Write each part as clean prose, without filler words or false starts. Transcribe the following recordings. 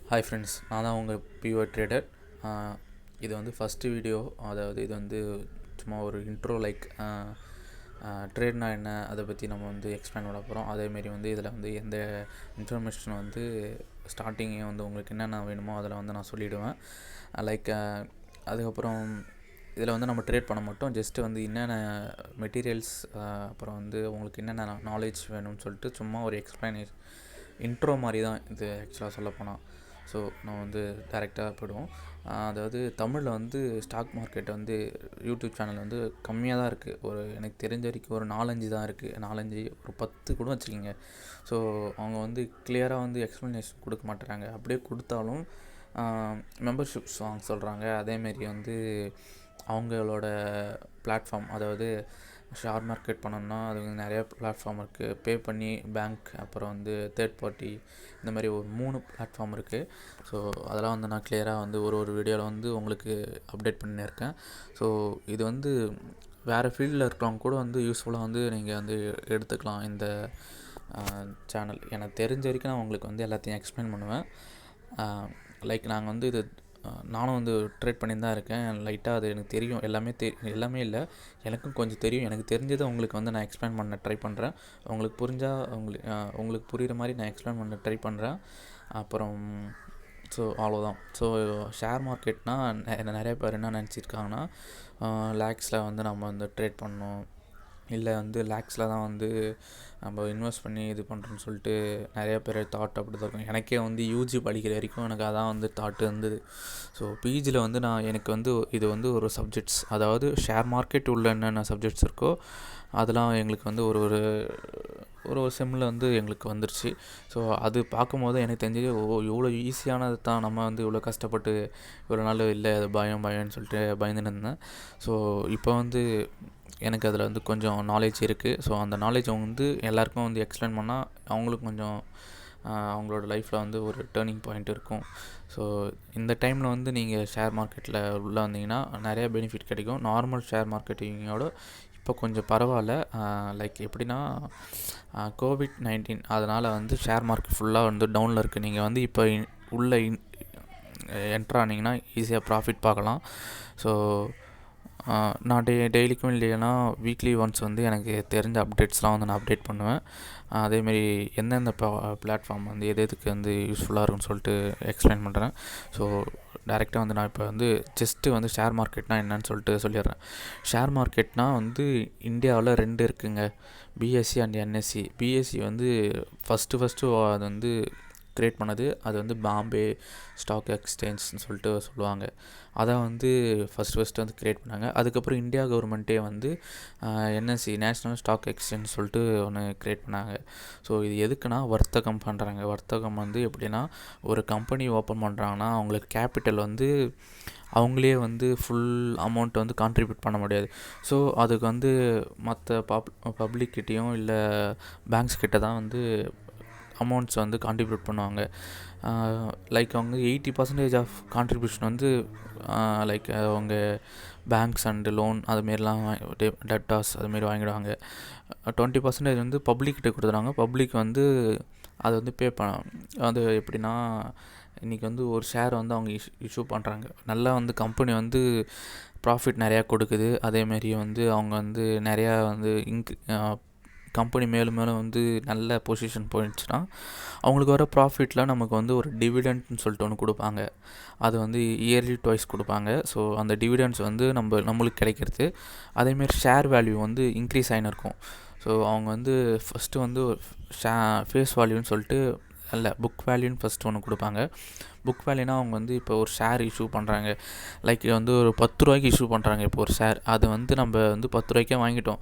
Hi friends, நான் தான் உங்கள் பியூர் ட்ரேடர். இது வந்து ஃபஸ்ட்டு வீடியோ. அதாவது இது வந்து சும்மா ஒரு இன்ட்ரோ, லைக் ட்ரேட்னா என்ன அதை பற்றி நம்ம வந்து எக்ஸ்பிளைன் பண்ண போகிறோம். அதேமாரி வந்து இதில் வந்து எந்த இன்ஃபர்மேஷன் வந்து ஸ்டார்டிங்கே வந்து உங்களுக்கு என்னென்ன வேணுமோ அதில் வந்து நான் சொல்லிவிடுவேன். லைக் அதுக்கப்புறம் இதில் வந்து நம்ம ட்ரேட் பண்ண மாட்டோம். ஜஸ்ட்டு வந்து என்னென்ன மெட்டீரியல்ஸ், அப்புறம் வந்து உங்களுக்கு என்னென்ன நாலேஜ் வேணும்னு சொல்லிட்டு சும்மா ஒரு எக்ஸ்பிளைனேஷன் இன்ட்ரோ மாதிரி தான் இது ஆக்சுவலாக சொல்லப்போனால். ஸோ நான் வந்து டேரெக்டாக போய்டுவோம். அதாவது தமிழில் வந்து ஸ்டாக் மார்க்கெட் வந்து யூடியூப் சேனல் வந்து கம்மியாக தான் இருக்குது. ஒரு எனக்கு தெரிஞ்ச வரைக்கும் ஒரு 4-5 தான் இருக்குது. 4-5 ஒரு 10 கூட வச்சுக்கிங்க. ஸோ அவங்க வந்து கிளியராக வந்து எக்ஸ்ப்ளனேஷன் கொடுக்க மாட்டேறாங்க. அப்படியே கொடுத்தாலும் மெம்பர்ஷிப் சாங் சொல்கிறாங்க. அதேமாரி வந்து அவங்களோட பிளாட்ஃபார்ம், அதாவது ஷேர் மார்க்கெட் பண்ணணும்னா அது வந்து நிறையா பிளாட்ஃபார்ம் இருக்குது. பே பண்ணி பேங்க், அப்புறம் வந்து தேர்ட் பார்ட்டி, இந்த மாதிரி ஒரு 3 பிளாட்ஃபார்ம் இருக்குது. ஸோ அதெல்லாம் வந்து நான் கிளியராக வந்து ஒரு வீடியோவில் வந்து உங்களுக்கு அப்டேட் பண்ணியிருக்கேன். ஸோ இது வந்து வேறு ஃபீல்டில் இருக்கிறவங்க கூட வந்து யூஸ்ஃபுல்லாக வந்து நீங்கள் வந்து எடுத்துக்கலாம். இந்த சேனல் எனக்கு தெரிஞ்ச வரைக்கும் நான் உங்களுக்கு வந்து எல்லாத்தையும் எக்ஸ்பிளைன் பண்ணுவேன். லைக் நாங்கள் வந்து இது நானும் வந்து ட்ரேட் பண்ணி தான் இருக்கேன். லைட்டாக அது எனக்கு தெரியும். எல்லாமே இல்லை, எனக்கும் கொஞ்சம் தெரியும். எனக்கு தெரிஞ்சதை உங்களுக்கு வந்து நான் எக்ஸ்பிளைன் பண்ண ட்ரை பண்ணுறேன். உங்களுக்கு புரிஞ்சால் உங்களுக்கு புரிகிற மாதிரி நான் எக்ஸ்பிளைன் பண்ண ட்ரை பண்ணுறேன். அப்புறம் ஸோ அவ்வளோதான். ஸோ ஷேர் மார்க்கெட்னால் நிறைய பேர் என்ன நினச்சிருக்காங்கன்னா, லேக்ஸில் வந்து நம்ம வந்து ட்ரேட் பண்ணணும், இல்லை வந்து லேக்ஸில் தான் வந்து நம்ம இன்வெஸ்ட் பண்ணி இது பண்ணுறோன்னு சொல்லிட்டு நிறையா பேர் தாட் அப்படி தான் இருக்கும். எனக்கே வந்து யூஜி படிக்கிற வரைக்கும் எனக்கு அதான் வந்து தாட் இருந்தது. ஸோ பிஜியில் வந்து எனக்கு வந்து இது வந்து ஒரு சப்ஜெக்ட்ஸ், அதாவது ஷேர் மார்க்கெட் உள்ள என்னென்ன சப்ஜெக்ட்ஸ் இருக்கோ அதெல்லாம் எங்களுக்கு வந்து ஒரு செம்மில் வந்து எங்களுக்கு வந்துருச்சு. ஸோ அது பார்க்கும்போது எனக்கு தெரிஞ்சது, இவ்வளோ ஈஸியானது தான், நம்ம வந்து இவ்வளோ கஷ்டப்பட்டு இவ்வளோ நாள் இல்லை, அது பயம்னு சொல்லிட்டு பயந்துன்னு இருந்தேன். ஸோ இப்போ வந்து எனக்கு அதில் வந்து கொஞ்சம் நாலேஜ் இருக்குது. ஸோ அந்த நாலேஜ் வந்து எல்லாருக்கும் வந்து எக்ஸ்பிளைன் பண்ணால் அவங்களுக்கும் கொஞ்சம் அவங்களோட லைஃப்பில் வந்து ஒரு டேர்னிங் பாயிண்ட் இருக்கும். ஸோ இந்த டைமில் வந்து நீங்கள் ஷேர் மார்க்கெட்டில் உள்ளே வந்தீங்கன்னா நிறையா பெனிஃபிட் கிடைக்கும். நார்மல் ஷேர் மார்க்கெட்டிங்கோட இப்போ கொஞ்சம் பரவாயில்ல. லைக் எப்படின்னா, COVID-19 அதனால் வந்து ஷேர் மார்க்கெட் ஃபுல்லாக வந்து டவுனில் இருக்குது. நீங்கள் வந்து இப்போ உள்ளே என்ட்ரு ஆனீங்கன்னா ஈஸியாக ப்ராஃபிட் பார்க்கலாம். ஸோ நான் டெய்லிக்கும் இல்லைன்னா வீக்லி ஒன்ஸ் வந்து எனக்கு தெரிஞ்ச அப்டேட்ஸ்லாம் வந்து நான் அப்டேட் பண்ணுவேன். அதேமாரி எந்தெந்த பிளாட்ஃபார்ம் வந்து எதுக்கு வந்து யூஸ்ஃபுல்லாக இருக்குன்னு சொல்லிட்டு எக்ஸ்பிளைன் பண்ணுறேன். ஸோ டேரெக்டாக வந்து நான் இப்போ வந்து ஜஸ்ட்டு வந்து ஷேர் மார்க்கெட்னால் என்னன்னு சொல்லிட்டு சொல்லிடுறேன். ஷேர் மார்க்கெட்னால் வந்து இந்தியாவில் 2 இருக்குங்க, பிஎஸ்சி அண்ட் என்எஸ்சி. பிஎஸ்சி வந்து ஃபஸ்ட்டு அது வந்து க்ரியேட் பண்ணது, அது வந்து பாம்பே ஸ்டாக் எக்ஸ்சேஞ்ச்னு சொல்லிட்டு சொல்லுவாங்க. அதை வந்து ஃபஸ்ட்டு வந்து க்ரியேட் பண்ணாங்க. அதுக்கப்புறம் இந்தியா கவர்மெண்ட்டே வந்து என்எஸ்சி, நேஷ்னல் ஸ்டாக் எக்ஸ்சேஞ்ச் சொல்லிட்டு ஒன்று க்ரியேட் பண்ணாங்க. ஸோ இது எதுக்குன்னா வர்த்தகம் பண்ணுறாங்க. வர்த்தகம் வந்து எப்படின்னா, ஒரு கம்பெனி ஓப்பன் பண்ணுறாங்கன்னா அவங்களுக்கு கேபிட்டல் வந்து அவங்களே வந்து ஃபுல் அமௌண்ட் வந்து கான்ட்ரிபியூட் பண்ண முடியாது. ஸோ அதுக்கு வந்து மற்ற பப்ளிக்கிட்டேயும் இல்லை பேங்க்ஸ் கிட்ட தான் வந்து அமௌண்ட்ஸ் வந்து கான்ட்ரிபியூட் பண்ணுவாங்க. லைக் அவங்க 80% ஆஃப் கான்ட்ரிபியூஷன் வந்து லைக் அவங்க பேங்க்ஸ் அண்டு லோன் அதுமாரிலாம் டெட்டாஸ் அதுமாரி வாங்கிடுவாங்க. 20% வந்து பப்ளிக்கிட்ட கொடுத்துறாங்க. பப்ளிக் வந்து அதை வந்து பே அது எப்படின்னா, இன்றைக்கி வந்து ஒரு ஷேர் வந்து அவங்க இஷ்யூ பண்ணுறாங்க. நல்லா வந்து கம்பெனி வந்து ப்ராஃபிட் நிறையா கொடுக்குது. அதேமாரி வந்து அவங்க வந்து நிறையா வந்து கம்பெனி மேலும் வந்து நல்ல பொசிஷன் போயிடுச்சுன்னா அவங்களுக்கு வர ப்ராஃபிட்டில் நமக்கு வந்து ஒரு டிவிடெண்ட்னு சொல்லிட்டு ஒன்று கொடுப்பாங்க. அது வந்து இயர்லி ட்வைஸ் கொடுப்பாங்க. ஸோ அந்த டிவிடெண்ட்ஸ் வந்து நம்மளுக்கு கிடைக்கிறது. அதேமாரி ஷேர் வேல்யூ வந்து இன்க்ரீஸ் ஆகின்னு இருக்கும். ஸோ அவங்க வந்து ஃபஸ்ட்டு வந்து ஃபேஸ் வேல்யூன்னு சொல்லிட்டு புக் வேல்யூன்னு ஃபஸ்ட்டு ஒன்று கொடுப்பாங்க. புக் வேல்யூனா அவங்க வந்து இப்போ ஒரு ஷேர் இஷ்யூ பண்ணுறாங்க. லைக் வந்து ஒரு 10 ரூபாய்க்கு இஷ்யூ பண்ணுறாங்க இப்போ ஒரு ஷேர். அது வந்து நம்ம வந்து 10 ரூபாய்க்கே வாங்கிட்டோம்.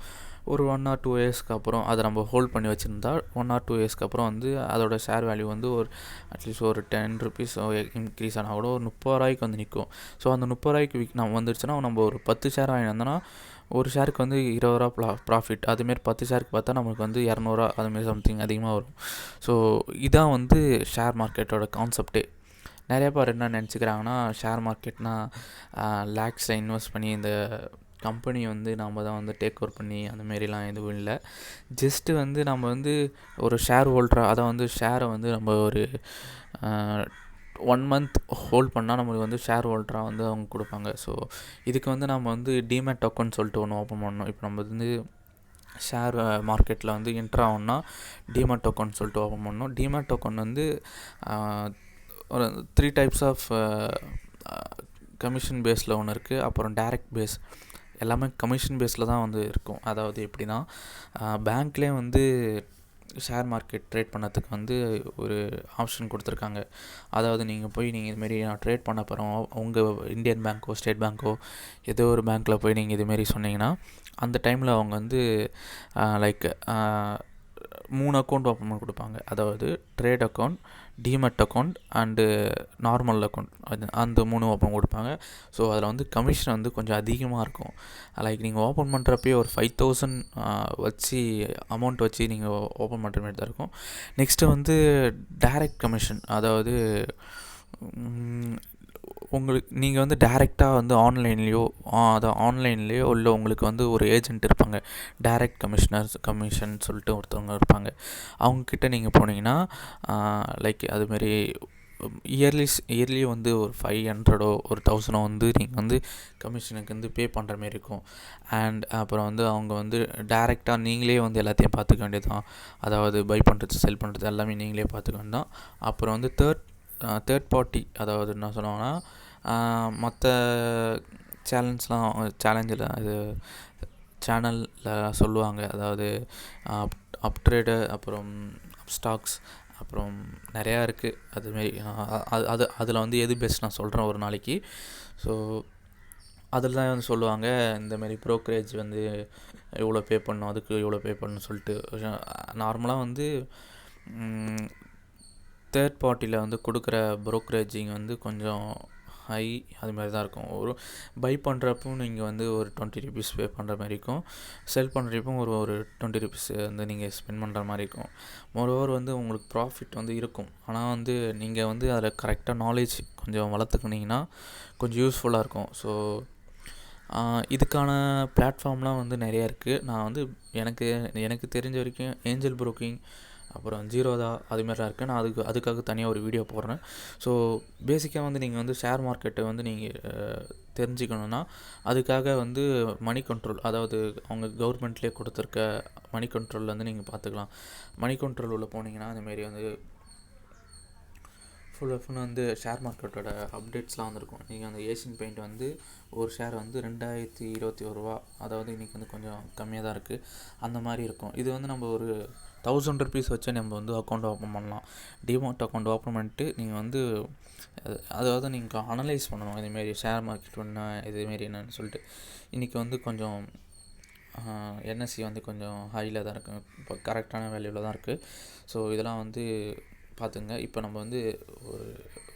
ஒரு 1 or 2 இயர்ஸ்க்கு அப்புறம் அதை நம்ம ஹோல்ட் பண்ணி வச்சுருந்தா 1 or 2 இயர்ஸ்க்கு அப்புறம் வந்து அதோட ஷேர் வேல்யூ வந்து ஒரு அட்லீஸ்ட் ஒரு 10 rupees இன்க்ரீஸ் ஆனால் கூட ஒரு 30 ரூபாய்க்கு வந்து நிற்கும். ஸோ அந்த 30 ரூபாய்க்கு நம்ம வந்துருச்சுன்னா நம்ம ஒரு 10 ஷேர் வாங்கி வந்தோன்னா ஒரு ஷேருக்கு வந்து 20 ரூபா ப்ராஃபிட். அதுமாரி 10 ஷேருக்கு பார்த்தா நமக்கு வந்து 200 அதுமாரி சம்திங் அதிகமாக வரும். ஸோ இதான் வந்து ஷேர் மார்க்கெட்டோட கான்செப்டே. நிறைய பேர் என்ன நினச்சிக்கிறாங்கன்னா, ஷேர் மார்க்கெட்னால் லேக்ஸில் இன்வெஸ்ட் பண்ணி இந்த கம்பெனி வந்து நம்ம தான் வந்து டேக் ஓவர் பண்ணி அந்தமாரிலாம் எதுவும் இல்லை. ஜஸ்ட்டு வந்து நம்ம வந்து ஒரு ஷேர் ஹோல்டராக, அதை வந்து ஷேரை வந்து நம்ம ஒரு 1 மந்த் ஹோல்ட் பண்ணால் நம்மளுக்கு வந்து ஷேர் ஹோல்டராக வந்து அவங்க கொடுப்பாங்க. ஸோ இதுக்கு வந்து நம்ம வந்து டிமேட் அக்கௌண்ட் சொல்லிட்டு ஒன்று ஓப்பன் பண்ணணும். இப்போ நம்ம வந்து ஷேர் மார்க்கெட்டில் வந்து என்ட்ரு ஆகணும்னா டிமேட் அக்கௌண்ட் சொல்லிட்டு ஓப்பன் பண்ணணும். டிமேட் அக்கௌண்ட் வந்து ஒரு 3 டைப்ஸ் ஆஃப் கமிஷன் பேஸில் ஒன்று இருக்குது, அப்புறம் டைரக்ட் பேஸ். எல்லாமே கமிஷன் பேஸில் தான் வந்து இருக்கும். அதாவது எப்படின்னா பேங்க்லேயே வந்து ஷேர் மார்க்கெட் ட்ரேட் பண்ணதுக்கு வந்து ஒரு ஆப்ஷன் கொடுத்துருக்காங்க. அதாவது நீங்கள் இதுமாரி நான் ட்ரேட் பண்ண போகிறோம், உங்கள் இந்தியன் பேங்க்கோ ஸ்டேட் பேங்க்கோ ஏதோ ஒரு பேங்க்கில் போய் நீங்கள் இதுமாரி சொன்னீங்கன்னா அந்த டைமில் அவங்க வந்து லைக் 3 அக்கௌண்ட் ஓப்பன் பண்ணி கொடுப்பாங்க. அதாவது trade account, demat account and normal account, அந்த 3 ஓப்பன் கொடுப்பாங்க. ஸோ அதில் வந்து கமிஷன் வந்து கொஞ்சம் அதிகமாக இருக்கும். லைக் நீங்கள் ஓப்பன் பண்ணுறப்பே ஒரு 5000 வச்சு அமௌண்ட் வச்சு நீங்கள் ஓப்பன் பண்ணுற மாதிரி தான் இருக்கும். நெக்ஸ்ட்டு வந்து டைரக்ட் கமிஷன். அதாவது நீங்கள் வந்து டைரெக்டாக வந்து ஆன்லைன்லேயோ இல்லை உங்களுக்கு வந்து ஒரு ஏஜென்ட் இருப்பாங்க, டைரக்ட் கமிஷன் சொல்லிட்டு ஒருத்தவங்க இருப்பாங்க. அவங்கக்கிட்ட நீங்கள் போனீங்கன்னா லைக் அதுமாரி இயர்லி வந்து ஒரு 500 ஒரு 1000 வந்து நீங்கள் வந்து கமிஷனுக்கு வந்து பே பண்ணுற மாரி இருக்கும். அண்ட் அப்புறம் வந்து அவங்க வந்து டைரெக்டாக நீங்களே வந்து எல்லாத்தையும் பார்த்துக்க வேண்டியது தான். அதாவது பை பண்ணுறது செல் பண்ணுறது எல்லாமே நீங்களே பார்த்துக்க வேண்டியதான். அப்புறம் வந்து தேர்ட் பார்ட்டி, அதாவது என்ன சொல்லுவாங்கன்னா மற்ற சேலஞ்சில் இது சேனலில் சொல்லுவாங்க. அதாவது அப்ட்ரேடு, அப்புறம் ஸ்டாக்ஸ், அப்புறம் நிறையா இருக்குது. அதுமாரி அதில் வந்து எது பெஸ்ட் நான் சொல்கிறேன் ஒரு நாளைக்கு. ஸோ அதில் தான் வந்து சொல்லுவாங்க இந்தமாரி ப்ரோக்கரேஜ் வந்து இவ்வளோ பே பண்ணணும், அதுக்கு இவ்வளோ பே பண்ணணும்னு சொல்லிட்டு. நார்மலாக வந்து தேர்ட் பார்ட்டியில் வந்து கொடுக்குற ப்ரோக்கரேஜிங் வந்து கொஞ்சம் ஹை அதுமாதிரி தான் இருக்கும். ஒரு பை பண்ணுறப்போ நீங்கள் வந்து ஒரு 20 rupees பே பண்ணுற மாதிரி இருக்கும். செல் பண்ணுறப்போ ஒரு 20 rupees வந்து நீங்கள் ஸ்பெண்ட் பண்ணுற மாதிரி இருக்கும். மோரோவர் வந்து உங்களுக்கு ப்ராஃபிட் வந்து இருக்கும். ஆனால் வந்து நீங்கள் வந்து அதில் கரெக்டாக நாலேஜ் கொஞ்சம் வளர்த்துக்கினீங்கன்னா கொஞ்சம் யூஸ்ஃபுல்லாக இருக்கும். ஸோ இதுக்கான பிளாட்ஃபார்ம்லாம் வந்து நிறையா இருக்குது. நான் வந்து எனக்கு தெரிஞ்ச வரைக்கும் ஏஞ்சல் ப்ரோக்கிங், அப்புறம் ஜீரோதா அதுமாரிலாம் இருக்குது. நான் அதுக்காக தனியாக ஒரு வீடியோ போடுறேன். ஸோ பேசிக்காக வந்து நீங்கள் வந்து ஷேர் மார்க்கெட்டை வந்து நீங்கள் தெரிஞ்சுக்கணுன்னா அதுக்காக வந்து மணி கண்ட்ரோல், அதாவது அவங்க கவர்மெண்ட்லேயே கொடுத்துருக்க மணி கண்ட்ரோலில் வந்து நீங்கள் பார்த்துக்கலாம். மணி கண்ட்ரோல் உள்ள போனீங்கன்னா அதுமாரி வந்து ஃபுல் வந்து ஷேர் மார்க்கெட்டோட அப்டேட்ஸ்லாம் வந்துருக்கும். நீங்கள் அந்த ஏஷியன் பெயிண்ட் வந்து ஒரு ஷேர் வந்து 2021 ரூபா, அதாவது இன்றைக்கி வந்து கொஞ்சம் கம்மியாக தான் இருக்குது, அந்த மாதிரி இருக்கும். இது வந்து நம்ம ஒரு 1000 rupees வச்சு நம்ம வந்து அக்கௌண்ட் ஓப்பன் பண்ணலாம். டிமார்ட் அக்கௌண்ட் ஓப்பன் பண்ணிட்டு நீங்கள் வந்து அதாவது நீங்கள் அனலைஸ் பண்ணணும், இதுமாரி ஷேர் மார்க்கெட் என்ன இதுமாரி என்னன்னு சொல்லிட்டு. இன்றைக்கி வந்து கொஞ்சம் என்எஸ்சி வந்து கொஞ்சம் ஹையில் தான் இருக்குது, இப்போ கரெக்டான வேல்யூவில் தான் இருக்குது. ஸோ இதெல்லாம் வந்து பார்த்துங்க. இப்போ நம்ம வந்து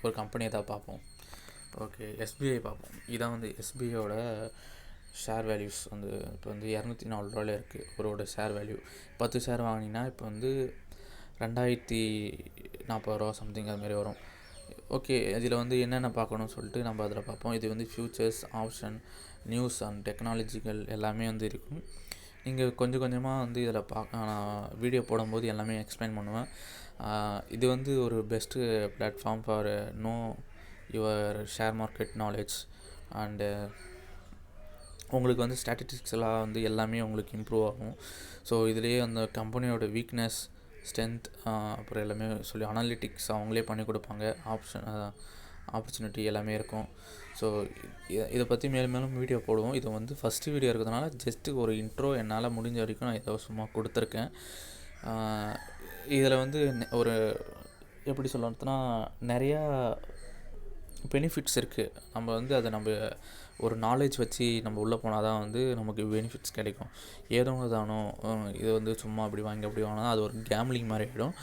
ஒரு கம்பெனியை தான் பார்ப்போம். ஓகே, எஸ்பிஐ பார்ப்போம். இதான் வந்து எஸ்பிஐயோட ஷேர் வேல்யூஸ் வந்து இப்போ வந்து 204 ரூபாயில் இருக்குது ஒருவோட ஷேர் வேல்யூ. 10 ஷேர் வாங்கினீங்கன்னா இப்போ வந்து 2040 ரூபா சம்திங் அதுமாரி வரும். ஓகே, இதில் வந்து என்னென்ன பார்க்கணும்னு சொல்லிட்டு நம்ம அதில் பார்ப்போம். இது வந்து futures, option, news and technological எல்லாமே வந்து இருக்கும். நீங்கள் கொஞ்சம் கொஞ்சமாக வந்து இதில் நான் வீடியோ போடும்போது எல்லாமே எக்ஸ்பிளைன் பண்ணுவேன். இது வந்து ஒரு best platform for no your share market knowledge. And உங்களுக்கு வந்து ஸ்டாட்டிஸ்டிக்ஸ் எல்லாம் வந்து எல்லாமே உங்களுக்கு இம்ப்ரூவ் ஆகும். ஸோ இதுலேயே அந்த கம்பெனியோட வீக்னஸ், ஸ்ட்ரென்த், அப்புறம் எல்லாமே சொல்லி அனாலிட்டிக்ஸ் அவங்களே பண்ணி கொடுப்பாங்க. ஆப்பர்ச்சுனிட்டி எல்லாமே இருக்கும். ஸோ இதை பற்றி மேலும் வீடியோ போடுவோம். இது வந்து ஃபஸ்ட்டு வீடியோ இருக்கிறதுனால ஜஸ்ட்டு ஒரு இன்ட்ரோ என்னால் முடிஞ்ச வரைக்கும் நான் இதை சும்மா கொடுத்துருக்கேன். இதில் வந்து ஒரு எப்படி சொல்லணும்னா நிறையா பெனிஃபிட்ஸ் இருக்குது. நம்ம வந்து அதை நம்ம ஒரு நாலேஜ் வச்சு நம்ம உள்ளே போனால் தான் வந்து நமக்கு பெனிஃபிட்ஸ் கிடைக்கும். ஏதோ தானோ இது வந்து சும்மா அப்படி வாங்கினா அது ஒரு கேம்லிங் மாதிரி ஆகிடும்.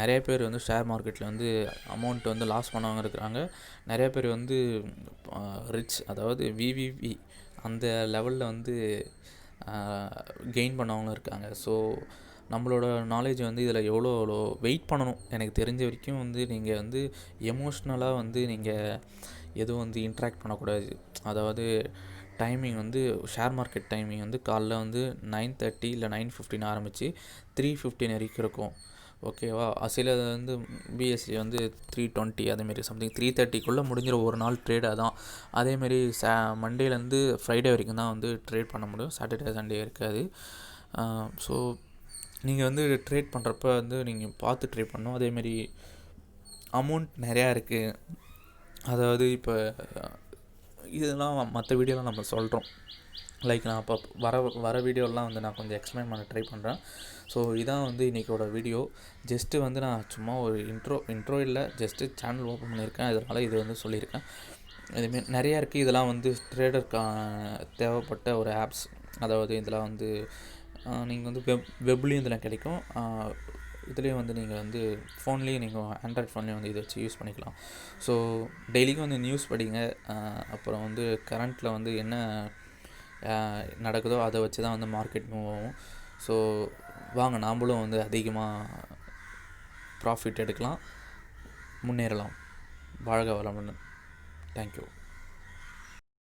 நிறைய பேர் வந்து ஷேர் மார்க்கெட்டில் வந்து அமௌண்ட் வந்து லாஸ் பண்ணவங்க இருக்கிறாங்க. நிறைய பேர் வந்து ரிச், அதாவது விவிவி அந்த லெவலில் வந்து கெயின் பண்ணவங்களும் இருக்காங்க. ஸோ நம்மளோட நாலேஜ் வந்து இதில் எவ்வளோ வெயிட் பண்ணணும். எனக்கு தெரிஞ்ச வரைக்கும் வந்து நீங்கள் வந்து எமோஷ்னலாக வந்து நீங்கள் எதுவும் வந்து இன்ட்ராக்ட் பண்ணக்கூடாது. அதாவது டைமிங் வந்து ஷேர் மார்க்கெட் டைமிங் வந்து காலைல வந்து 9:30 இல்லை 9:15 ஆரம்பித்து 3:15 வரைக்கும் இருக்கும். ஓகேவா? சில வந்து பிஎஸ்சி வந்து 320 அதேமாரி சம்திங் 330க்குள்ளே முடிஞ்சிடும் ஒரு நாள் ட்ரேட். அதான் அதேமாரி மண்டேலேருந்து ஃப்ரைடே வரைக்கும் தான் வந்து ட்ரேட் பண்ண முடியும். சாட்டர்டே சண்டே இருக்காது. ஸோ நீங்கள் வந்து ட்ரேட் பண்ணுறப்ப வந்து நீங்கள் பார்த்து ட்ரேட் பண்ணணும். அதேமாரி அமௌண்ட் நிறையா இருக்குது. அதாவது இப்போ இதெல்லாம் மற்ற வீடியோலாம் நம்ம சொல்கிறோம். லைக் நான் அப்போ வர வீடியோலாம் வந்து நான் கொஞ்சம் எக்ஸ்பிளைன் பண்ண ட்ரை பண்ணுறேன். ஸோ இதான் வந்து இன்றைக்கோட வீடியோ. ஜஸ்ட்டு வந்து நான் சும்மா ஒரு இன்ட்ரோ இல்லை, ஜஸ்ட்டு சேனல் ஓப்பன் பண்ணியிருக்கேன். இதனால் இது வந்து சொல்லியிருக்கேன். இதுமாரி நிறையா இருக்குது. இதெல்லாம் வந்து ட்ரேடருக்கான தேவைப்பட்ட ஒரு ஆப்ஸ். அதாவது இதெல்லாம் வந்து நீங்கள் வந்து வெப்லேயும் இதெல்லாம் கிடைக்கும். இதுலேயும் வந்து நீங்கள் வந்து ஃபோன்லேயும் நீங்கள் ஆண்ட்ராய்ட் ஃபோன்லேயும் வந்து இதை வச்சு யூஸ் பண்ணிக்கலாம். ஸோ டெய்லிக்கும் வந்து நியூஸ் படிங்க. அப்புறம் வந்து கரண்ட்டில் வந்து என்ன நடக்குதோ அதை வச்சு தான் வந்து மார்க்கெட் மூவ் ஆகும். ஸோ வாங்க நாம்ளும் வந்து அதிகமாக ப்ராஃபிட் எடுக்கலாம், முன்னேறலாம். வாழ்க வளமுடன். தேங்க்யூ.